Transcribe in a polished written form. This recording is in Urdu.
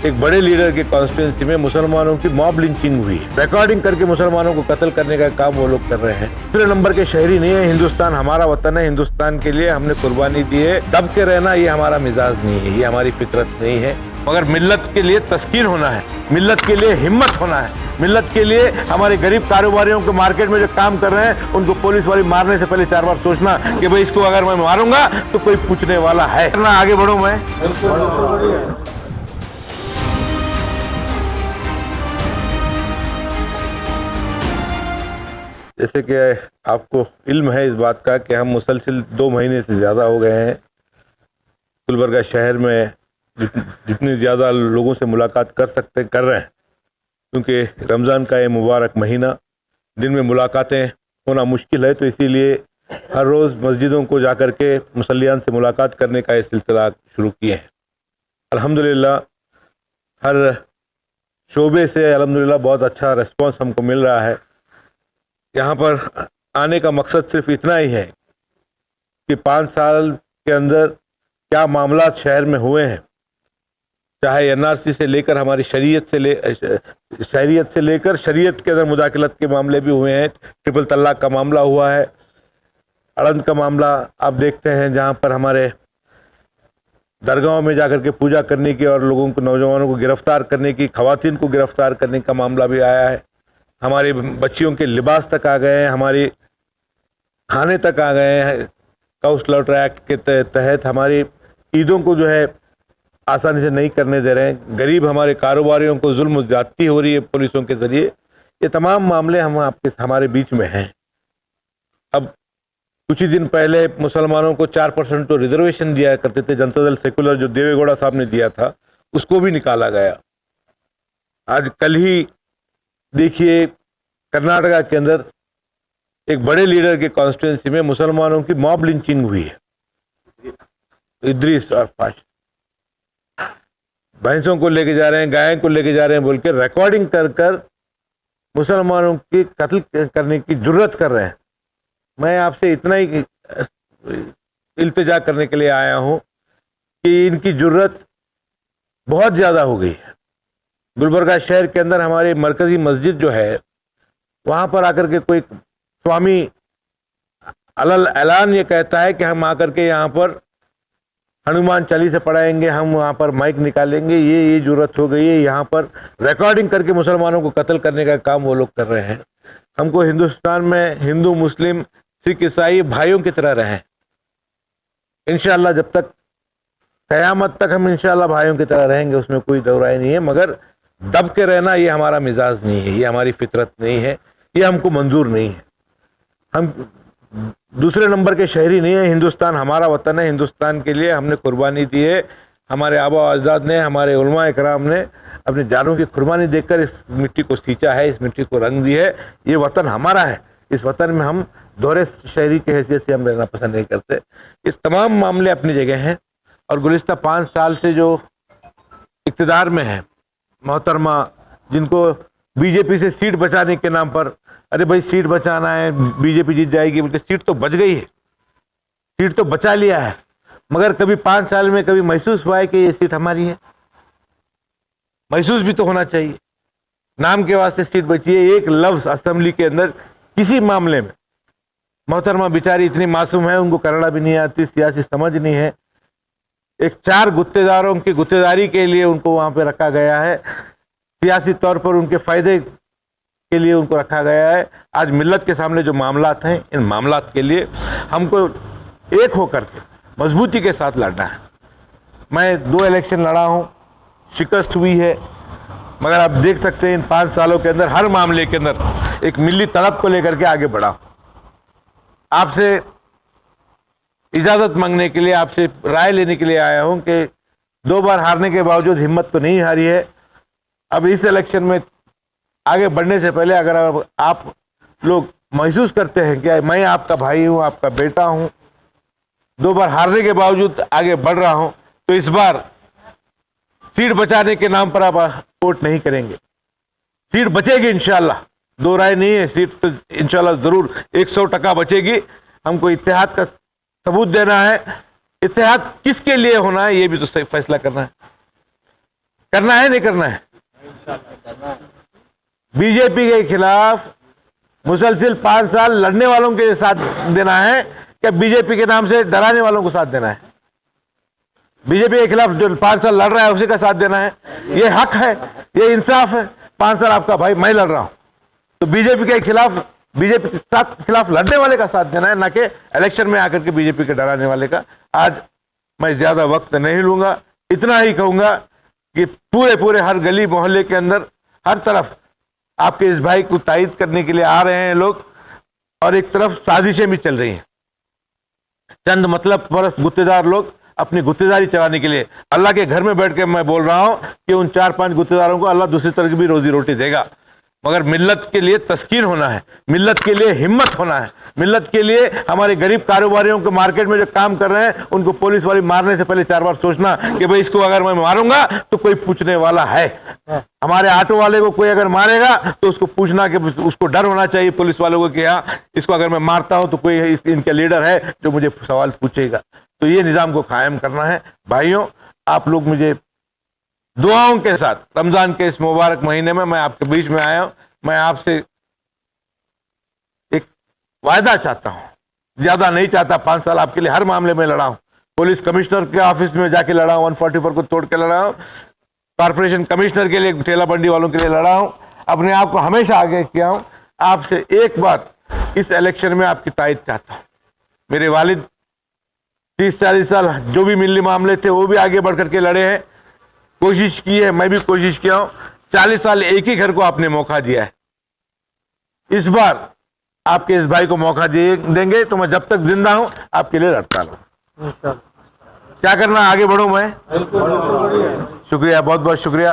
ایک بڑے لیڈر کی کانسٹیٹوئنسی میں مسلمانوں کی ماب لنچنگ ہوئی، ریکارڈنگ کر کے مسلمانوں کو قتل کرنے کا کام وہ لوگ کر رہے ہیں۔ دوسرے نمبر کے شہری نہیں ہے، ہندوستان ہمارا وطن ہے، ہندوستان کے لیے ہم نے قربانی دی ہے۔ دب کے رہنا یہ ہمارا مزاج نہیں ہے، یہ ہماری فطرت نہیں ہے، مگر ملت کے لیے تسکین ہونا ہے، ملت کے لیے ہمت ہونا ہے، ملت کے لیے ہمارے غریب کاروباریوں کو مارکیٹ میں جو کام کر رہے ہیں ان کو پولیس والی مارنے سے پہلے 4 بار سوچنا کہ بھئی اس کو اگر میں ماروں گا تو کوئی پوچھنے والا ہے۔ آگے بڑھوں میں جیسے کہ آپ کو علم ہے اس بات کا کہ ہم مسلسل 2 مہینے سے زیادہ ہو گئے ہیں گلبرگہ شہر میں جتنی زیادہ لوگوں سے ملاقات کر سکتے ہیں کر رہے ہیں، کیونکہ رمضان کا یہ مبارک مہینہ دن میں ملاقاتیں ہونا مشکل ہے، تو اسی لیے ہر روز مسجدوں کو جا کر کے مصلیان سے ملاقات کرنے کا یہ سلسلہ شروع کیے ہیں۔ الحمدللہ ہر شعبے سے الحمدللہ بہت اچھا ریسپانس ہم کو مل رہا ہے۔ یہاں پر آنے کا مقصد صرف اتنا ہی ہے کہ 5 سال کے اندر کیا معاملات شہر میں ہوئے ہیں، چاہے NRC سے لے کر ہماری شریعت سے لے کر شریعت کے اندر مداخلت کے معاملے بھی ہوئے ہیں، ٹرپل طلاق کا معاملہ ہوا ہے، اڑند کا معاملہ آپ دیکھتے ہیں جہاں پر ہمارے درگاہوں میں جا کر کے پوجا کرنے کی اور لوگوں کو نوجوانوں کو گرفتار کرنے کی، خواتین کو گرفتار کرنے کا معاملہ بھی آیا ہے، ہماری بچیوں کے لباس تک آ گئے ہیں، ہماری کھانے تک آ گئے ہیں۔ کاؤس لاٹر ایکٹ کے تحت ہماری عیدوں کو جو ہے آسانی سے نہیں کرنے دے رہے ہیں، غریب ہمارے کاروباریوں کو ظلم و زیادتی ہو رہی ہے پولیسوں کے ذریعے، یہ تمام معاملے ہمارے بیچ میں ہیں۔ اب کچھ ہی دن پہلے مسلمانوں کو 4% تو ریزرویشن دیا کرتے تھے، جنتا دل سیکولر جو دیوے گوڑا صاحب نے دیا تھا اس کو بھی نکالا گیا۔ آج کل ہی دیکھیے کرناٹکا کے اندر ایک بڑے لیڈر کی کانسٹیٹوئنسی میں مسلمانوں کی ماب لنچنگ ہوئی ہے، ادریس اور پاش بھینسوں کو لے کے جا رہے ہیں، گائے کو لے کے جا رہے ہیں بول کے ریکارڈنگ کر مسلمانوں کی قتل کرنے کی جرت کر رہے ہیں۔ میں آپ سے اتنا ہی التجا کرنے کے لیے آیا ہوں کہ ان کی جرت بہت زیادہ ہو گئی ہے۔ گلبرگہ شہر کے اندر ہماری مرکزی مسجد جو ہے وہاں پر آ کر کے کوئی سوامی علل اعلان یہ کہتا ہے کہ ہم آ کر کے یہاں پر ہنومان چالیسا پڑھائیں گے، ہم وہاں پر مائک نکالیں گے، یہ جرت ہو گئی ہے۔ یہاں پر ریکارڈنگ کر کے مسلمانوں کو قتل کرنے کا کام وہ لوگ کر رہے ہیں۔ ہم کو ہندوستان میں ہندو مسلم سکھ عیسائی بھائیوں کی طرح رہیں، انشاءاللہ جب تک قیامت تک ہم انشاءاللہ بھائیوں کی طرح رہیں گے، اس میں کوئی دو رائے نہیں ہے، مگر دب کے رہنا یہ ہمارا مزاج نہیں ہے، یہ ہماری فطرت نہیں ہے، یہ ہم کو منظور نہیں ہے۔ ہم دوسرے نمبر کے شہری نہیں ہیں، ہندوستان ہمارا وطن ہے، ہندوستان کے لیے ہم نے قربانی دی ہے، ہمارے آبا و اجداد نے، ہمارے علماء اکرام نے اپنی جانوں کی قربانی دے کر اس مٹی کو سینچا ہے، اس مٹی کو رنگ دی ہے۔ یہ وطن ہمارا ہے، اس وطن میں ہم دوہرے شہری کی حیثیت سے ہم رہنا پسند نہیں کرتے۔ اس تمام معاملے اپنی جگہ ہیں، اور گزشتہ 5 سال سے جو اقتدار میں ہیں محترمہ، جن کو BJP سے سیٹ بچانے کے نام پر ارے بھائی سیٹ بچانا ہے، BJP جیت جائے گی، بلکہ سیٹ تو بچ گئی ہے، سیٹ تو بچا لیا ہے، مگر کبھی 5 سال میں کبھی محسوس ہوا ہے کہ یہ سیٹ ہماری ہے؟ محسوس بھی تو ہونا چاہیے۔ نام کے واسطے سیٹ بچی ہے، ایک لفظ اسمبلی کے اندر کسی معاملے میں محترمہ بیچاری اتنی معصوم ہے، ان کو کنڑا بھی نہیں آتی، سیاسی سمجھ نہیں ہے، ایک 4 گتے داروں کی گتے داری کے لیے ان کو وہاں پہ رکھا گیا ہے، سیاسی طور پر ان کے فائدے کے لیے ان کو رکھا گیا ہے۔ آج ملت کے سامنے جو معاملات ہیں، ان معاملات کے لیے ہم کو ایک ہو کر کے مضبوطی کے ساتھ لڑنا ہے۔ میں 2 الیکشن لڑا ہوں، شکست ہوئی ہے، مگر آپ دیکھ سکتے ہیں ان 5 سالوں کے اندر ہر معاملے کے اندر ایک ملی تڑپ کو لے کر کے آگے بڑھا۔ آپ سے اجازت مانگنے کے لیے، آپ سے رائے لینے کے لیے آیا ہوں کہ 2 بار ہارنے کے باوجود ہمت تو نہیں ہاری ہے۔ اب اس الیکشن میں آگے بڑھنے سے پہلے اگر آپ لوگ محسوس کرتے ہیں کہ میں آپ کا بھائی ہوں، آپ کا بیٹا ہوں، 2 بار ہارنے کے باوجود آگے بڑھ رہا ہوں، تو اس بار سیٹ بچانے کے نام پر آپ ووٹ نہیں کریں گے۔ سیٹ بچے گی انشاءاللہ، 2 رائے نہیں ہے، سیٹ تو انشاءاللہ ضرور 100% بچے گی۔ ہم کو اتحاد کا ثبوت دینا ہے، اتحاد کس کے لیے ہونا ہے یہ بھی تو فیصلہ کرنا ہے۔ کرنا ہے نہیں کرنا ہے؟ بی جے پی کے خلاف مسلسل 5 سال لڑنے والوں کے ساتھ دینا ہے کہ بی جے پی کے نام سے ڈرانے والوں کو ساتھ دینا ہے؟ بی جے پی کے خلاف جو 5 سال لڑ رہا ہے اسی کا ساتھ دینا ہے؟ یہ حق ہے، یہ انصاف ہے۔ 5 سال آپ کا بھائی میں لڑ رہا ہوں تو بی جے پی کے خلاف، بی جے پی کے خلاف لڑنے والے کا ساتھ دینا ہے، نہ کہ الیکشن میں آ کر کے بی جے پی کے ڈرانے والے کا۔ آج میں زیادہ وقت نہیں لوں گا، اتنا ہی کہوں گا کہ پورے ہر گلی محلے کے اندر ہر طرف آپ کے اس بھائی کو تائید کرنے کے لیے آ رہے ہیں لوگ، اور ایک طرف سازشیں بھی چل رہی ہیں۔ چند مطلب پرست گتے دار لوگ اپنی گتے داری چلانے کے لیے، اللہ کے گھر میں بیٹھ کے میں بول رہا ہوں کہ ان 4-5 گتے داروں کو اللہ دوسری طرح کی بھی روزی روٹی دے گا، مگر ملت کے لیے تسکین ہونا ہے، ملت کے لیے ہمت ہونا ہے، ملت کے لیے ہمارے غریب کاروباریوں کو مارکیٹ میں جو کام کر رہے ہیں ان کو پولیس والی مارنے سے پہلے 4 بار سوچنا کہ بھئی اس کو اگر میں ماروں گا تو کوئی پوچھنے والا ہے۔ ہمارے آٹو والے کو کوئی اگر مارے گا تو اس کو پوچھنا کہ اس کو ڈر ہونا چاہیے پولیس والوں کو کہ ہاں اس کو اگر میں مارتا ہوں تو کوئی ان کا لیڈر ہے جو مجھے سوال پوچھے گا۔ تو یہ نظام کو قائم کرنا ہے۔ بھائیوں، آپ لوگ مجھے دعاؤں کے ساتھ رمضان کے اس مبارک مہینے میں آپ کے بیچ میں آیا ہوں، میں آپ سے ایک وعدہ چاہتا ہوں، زیادہ نہیں چاہتا۔ 5 سال آپ کے لیے ہر معاملے میں لڑا ہوں، پولیس کمشنر کے آفس میں جا کے لڑا ہوں، 144 کو توڑ کے لڑا ہوں، کارپوریشن کمشنر کے لیے، ٹھیلا بنڈی والوں کے لیے لڑا ہوں، اپنے آپ کو ہمیشہ آگے کیا ہوں۔ آپ سے ایک بات اس الیکشن میں آپ کی تائید چاہتا ہوں۔ میرے والد 30-40 سال جو بھی ملی معاملے تھے وہ بھی آگے بڑھ کر کے لڑے ہیں، کوشش کی ہے، میں بھی کوشش کیا ہوں۔ 40 سال ایک ہی گھر کو آپ نے موقع دیا ہے، اس بار آپ کے اس بھائی کو موقع دیں گے تو میں جب تک زندہ ہوں آپ کے لیے لڑتا رہوں۔ کیا کرنا، آگے بڑھوں میں؟ شکریہ، بہت بہت شکریہ۔